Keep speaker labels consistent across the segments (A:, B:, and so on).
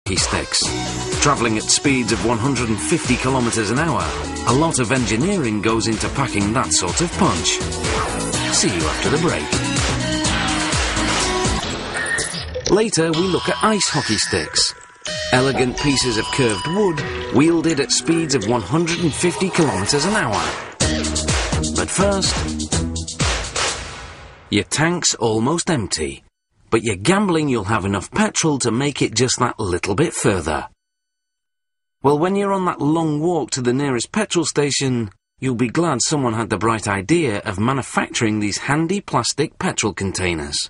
A: hockey sticks. Travelling at speeds of 150 kilometres an hour, a lot of engineering goes into packing that sort of punch. See you after the break. Later, we look at ice hockey sticks. Elegant pieces of curved wood wielded at speeds of 150 kilometres an hour. But first, your tank's almost empty, but you're gambling you'll have enough petrol to make it just that little bit further. Well, when you're on that long walk to the nearest petrol station, you'll be glad someone had the bright idea of manufacturing these handy plastic petrol containers.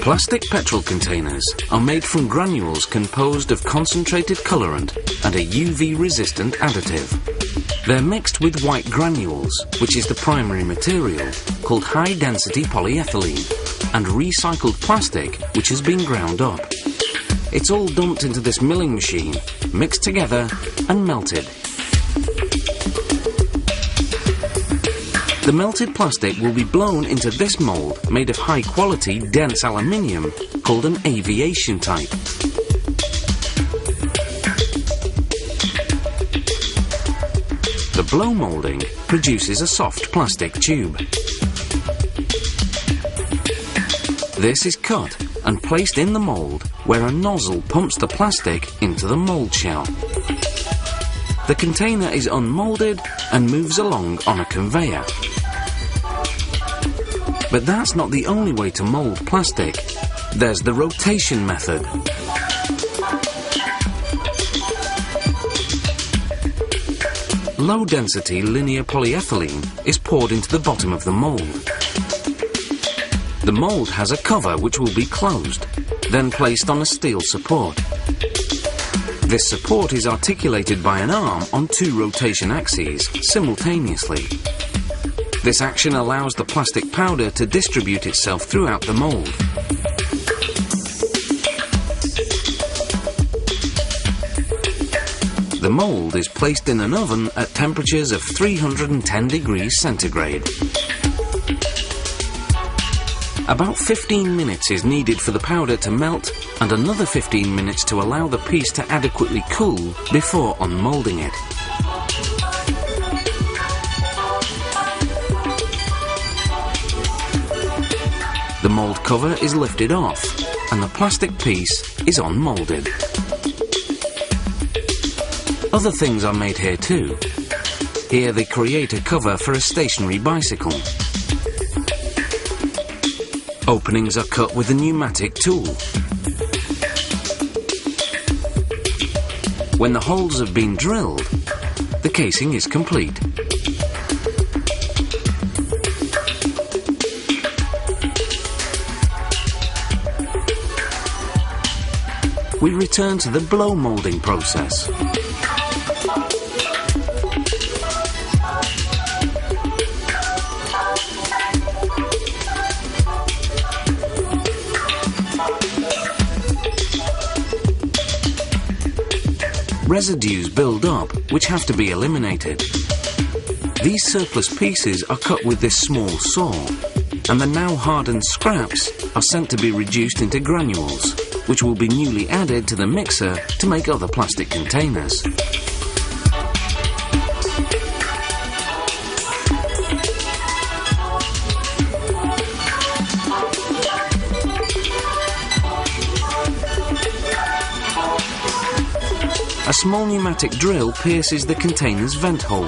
A: Plastic petrol containers are made from granules composed of concentrated colorant and a UV-resistant additive. They're mixed with white granules, which is the primary material, called high-density polyethylene, and recycled plastic, which has been ground up. It's all dumped into this milling machine, mixed together and melted. The melted plastic will be blown into this mould made of high-quality, dense aluminium called an aviation type. The blow moulding produces a soft plastic tube. This is cut and placed in the mould, where a nozzle pumps the plastic into the mould shell. The container is unmoulded and moves along on a conveyor. But that's not the only way to mould plastic. There's the rotation method. Low-density linear polyethylene is poured into the bottom of the mould. The mould has a cover which will be closed, then placed on a steel support. This support is articulated by an arm on two rotation axes simultaneously. This action allows the plastic powder to distribute itself throughout the mould. The mould is placed in an oven at temperatures of 310 degrees centigrade. About 15 minutes is needed for the powder to melt, and another 15 minutes to allow the piece to adequately cool before unmoulding it. The mould cover is lifted off, and the plastic piece is unmoulded. Other things are made here too. Here they create a cover for a stationary bicycle. Openings are cut with a pneumatic tool. When the holes have been drilled, the casing is complete. We return to the blow moulding process. Residues build up, which have to be eliminated. These surplus pieces are cut with this small saw, and the now hardened scraps are sent to be reduced into granules, which will be newly added to the mixer to make other plastic containers. A small pneumatic drill pierces the container's vent hole.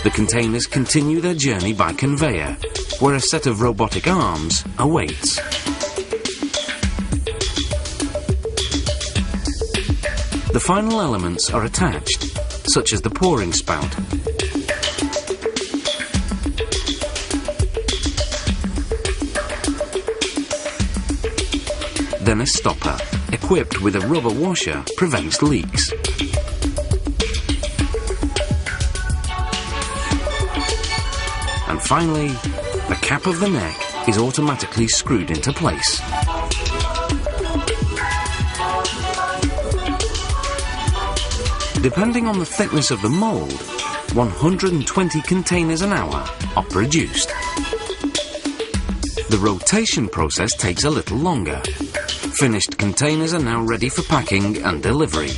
A: The containers continue their journey by conveyor, where a set of robotic arms awaits. The final elements are attached, such as the pouring spout. Then a stopper, equipped with a rubber washer, prevents leaks. And finally, the cap of the neck is automatically screwed into place. Depending on the thickness of the mould, 120 containers an hour are produced. The rotation process takes a little longer. Finished containers are now ready for packing and delivery.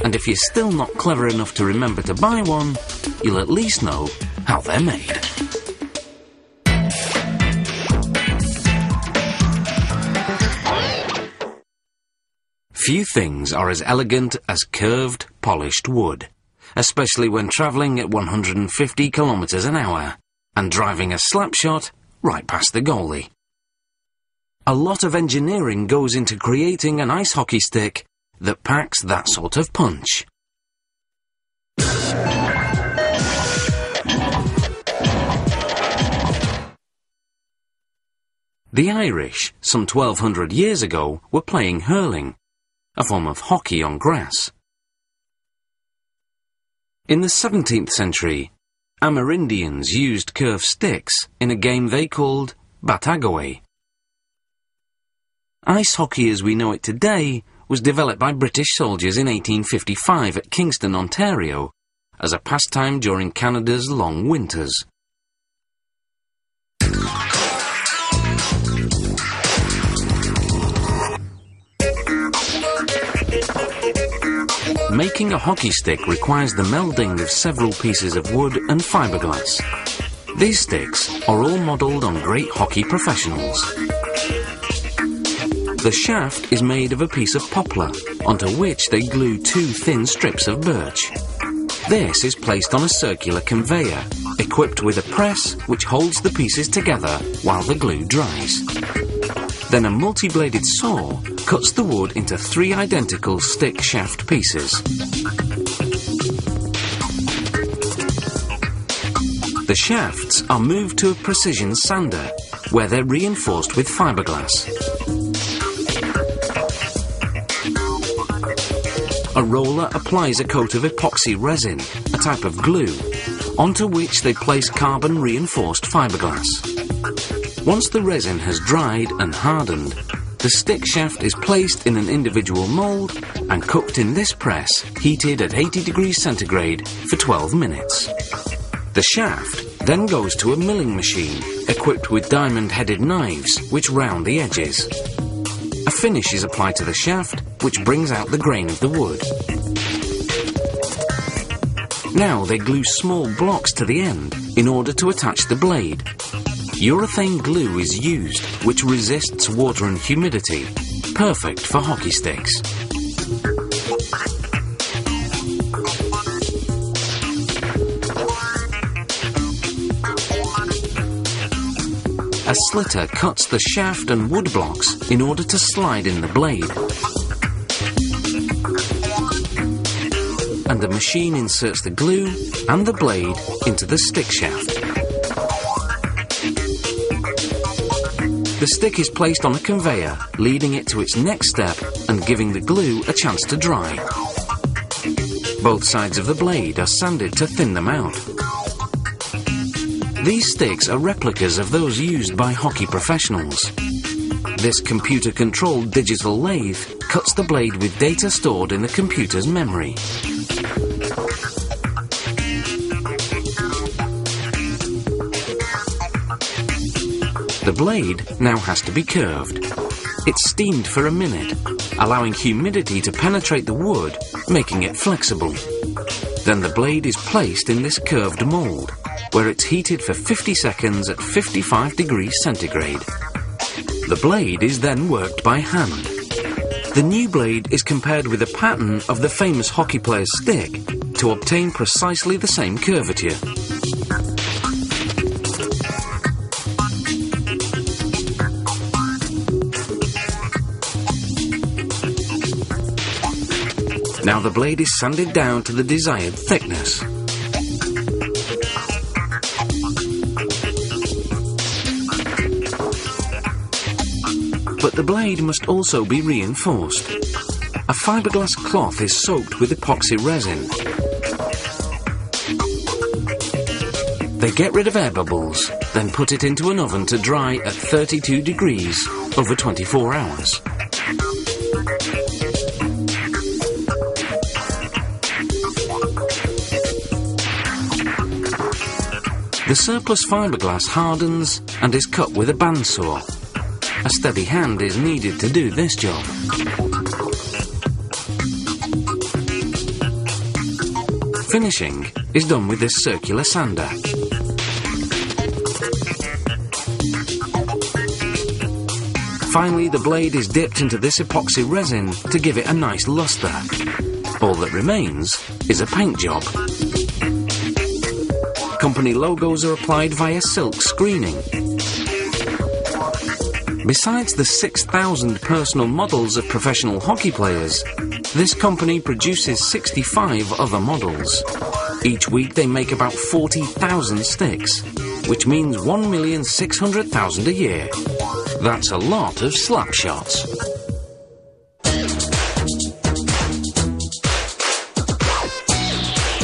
A: And if you're still not clever enough to remember to buy one, you'll at least know how they're made. Few things are as elegant as curved, polished wood, especially when travelling at 150 kilometres an hour and driving a slapshot right past the goalie. A lot of engineering goes into creating an ice hockey stick that packs that sort of punch. The Irish, some 1200 years ago, were playing hurling, a form of hockey on grass. In the 17th century, Amerindians used curved sticks in a game they called batagaway. Ice hockey as we know it today was developed by British soldiers in 1855 at Kingston, Ontario, as a pastime during Canada's long winters. Making a hockey stick requires the melding of several pieces of wood and fiberglass. These sticks are all modelled on great hockey professionals. The shaft is made of a piece of poplar, onto which they glue two thin strips of birch. This is placed on a circular conveyor, equipped with a press which holds the pieces together while the glue dries. Then a multi-bladed saw cuts the wood into 3 identical stick shaft pieces. The shafts are moved to a precision sander, where they're reinforced with fiberglass. A roller applies a coat of epoxy resin, a type of glue, onto which they place carbon-reinforced fiberglass. Once the resin has dried and hardened, the stick shaft is placed in an individual mould and cooked in this press, heated at 80 degrees centigrade for 12 minutes. The shaft then goes to a milling machine equipped with diamond-headed knives which round the edges. A finish is applied to the shaft which brings out the grain of the wood. Now they glue small blocks to the end in order to attach the blade. Urethane glue is used, which resists water and humidity, perfect for hockey sticks. A slitter cuts the shaft and wood blocks in order to slide in the blade. And the machine inserts the glue and the blade into the stick shaft. The stick is placed on a conveyor, leading it to its next step and giving the glue a chance to dry. Both sides of the blade are sanded to thin them out. These sticks are replicas of those used by hockey professionals. This computer-controlled digital lathe cuts the blade with data stored in the computer's memory. The blade now has to be curved. It's steamed for a minute, allowing humidity to penetrate the wood, making it flexible. Then the blade is placed in this curved mould, where it's heated for 50 seconds at 55 degrees centigrade. The blade is then worked by hand. The new blade is compared with a pattern of the famous hockey player's stick to obtain precisely the same curvature. Now the blade is sanded down to the desired thickness. But the blade must also be reinforced. A fiberglass cloth is soaked with epoxy resin. They get rid of air bubbles, then put it into an oven to dry at 32 degrees over 24 hours. The surplus fiberglass hardens and is cut with a bandsaw. A steady hand is needed to do this job. Finishing is done with this circular sander. Finally, the blade is dipped into this epoxy resin to give it a nice luster. All that remains is a paint job. Company logos are applied via silk screening. Besides the 6,000 personal models of professional hockey players, this company produces 65 other models. Each week they make about 40,000 sticks, which means 1,600,000 a year. That's a lot of slap shots.